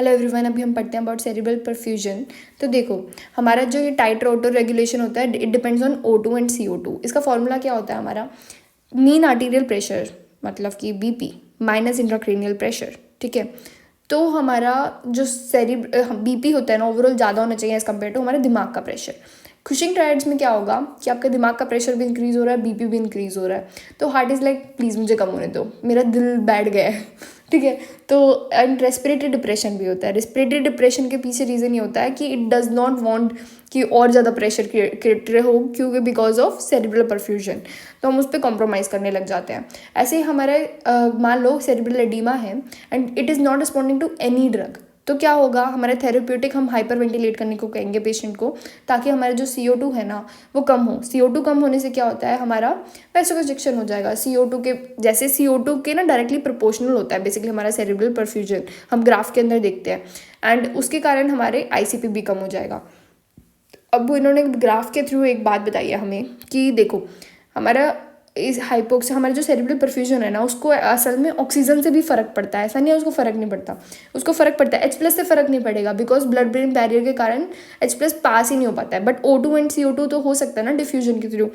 Hello everyone, अभी हम पढ़ते हैं अबाउट सेरिब्रल परफ्यूजन। तो देखो, हमारा जो ये टाइटर ऑटो रेगुलेशन होता है, it depends on O2 and CO2। इसका फॉर्मूला क्या होता है हमारा? मीन आर्टीरियल प्रेशर मतलब कि BP माइनस इंट्राक्रेनियल प्रेशर। ठीक है, तो हमारा जो BP होता है ना, ओवरऑल ज़्यादा होना चाहिए एज़ कम्पेयर टू हमारे दिमाग का प्रेशर। कुशिंग ट्रायड्स में क्या होगा कि आपका दिमाग का प्रेशर भी इंक्रीज़ हो रहा है, BP भी इंक्रीज़ हो रहा है, तो हार्ट इज़ लाइक प्लीज़ मुझे कम होने दो, मेरा दिल बैठ गया है। ठीक है, तो एंड रेस्पिरेटरी डिप्रेशन भी होता है। रेस्पिरेटरी डिप्रेशन के पीछे रीज़न ये होता है कि इट डज़ नॉट वांट कि और ज़्यादा प्रेशर क्रिएट हो, क्योंकि बिकॉज ऑफ सेरिब्रल परफ्यूजन, तो हम उस पर कॉम्प्रोमाइज़ करने लग जाते हैं। ऐसे ही हमारे मान लो सेरिब्रल एडीमा है and it is not responding to any drug, तो क्या होगा, हमारे थेरेप्यूटिक हम हाइपर वेंटिलेट करने को कहेंगे पेशेंट को, ताकि हमारा जो CO2 है ना वो कम हो। CO2 कम होने से क्या होता है, हमारा वैसोकंस्ट्रिक्शन हो जाएगा। CO2 के जैसे CO2 के ना डायरेक्टली प्रोपोर्शनल होता है बेसिकली हमारा सेरिब्रल परफ्यूजन, हम ग्राफ के अंदर देखते हैं, एंड उसके कारण हमारे ICP भी कम हो जाएगा। अब इन्होंने ग्राफ के थ्रू एक बात बताई है हमें कि देखो, हमारा इस हाइपोक्सिया, हमारा जो सेरिब्रल परफ्यूजन है ना, उसको असल में ऑक्सीजन से भी फ़र्क पड़ता है। ऐसा नहीं है उसको फ़र्क नहीं पड़ता, उसको फ़र्क पड़ता है। H+ से फ़र्क नहीं पड़ेगा बिकॉज ब्लड ब्रेन बैरियर के कारण H+ पास ही नहीं हो पाता है, बट O2 एंड CO2 तो हो सकता है ना डिफ्यूजन के थ्रू।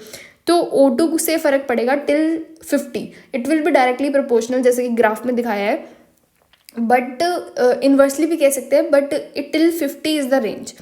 तो O2 से फ़र्क पड़ेगा till 50, it will be directly proportional जैसे कि ग्राफ में दिखाया है, बट इन्वर्सली भी कह सकते हैं, but it till 50 is the range.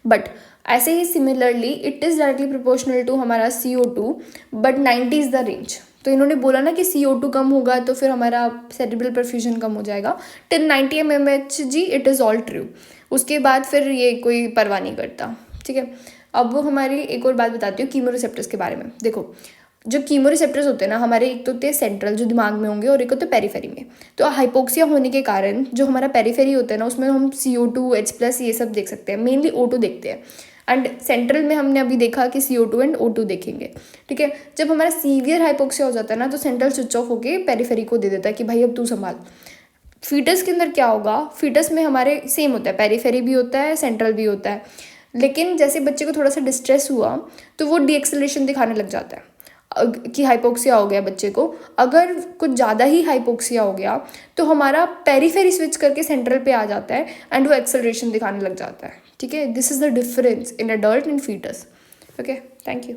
But ऐसे ही similarly it is directly proportional to हमारा CO2, but 90 is the range. तो इन्होंने बोला ना कि CO2 कम होगा तो फिर हमारा सेरिब्रल परफ्यूजन कम हो जाएगा till 90 mmHg, it is all true. उसके बाद फिर ये कोई परवाह नहीं करता। ठीक है, अब हमारी एक और बात बताती हूँ कीमो रिसेप्टर्स के बारे में। देखो, जो कीमो रिसेप्टर्स होते हैं ना हमारे, एक तो होते हैं सेंट्रल जो दिमाग में होंगे, और एक होते हैं पेरीफेरी में। तो हाइपोक्सिया होने के कारण जो हमारा पेरीफेरी होता है ना, उसमें हम CO2 H+ ये सब देख सकते हैं, मेनली O2 देखते हैं, एंड सेंट्रल में हमने अभी देखा कि CO2 एंड O2 देखेंगे। ठीक है, जब हमारा सीवियर हाइपोक्सिया हो जाता है ना, तो सेंट्रल स्विच ऑफ होकर पेरीफेरी को दे देता है कि भाई अब तू संभाल। फीटस के अंदर क्या होगा, फीटस में हमारे सेम होता है, पेरीफेरी भी होता है, सेंट्रल भी होता है, लेकिन जैसे बच्चे को थोड़ा सा डिस्ट्रेस हुआ तो वो डीएक्सेलरेशन दिखाने लग जाता है कि हाइपोक्सिया हो गया बच्चे को। अगर कुछ ज़्यादा ही हाइपोक्सिया हो गया तो हमारा पेरीफेरी स्विच करके सेंट्रल पे आ जाता है एंड वो एक्सेलरेशन दिखाने लग जाता है। ठीक है, this is the difference in adult and foetus. Okay, thank you.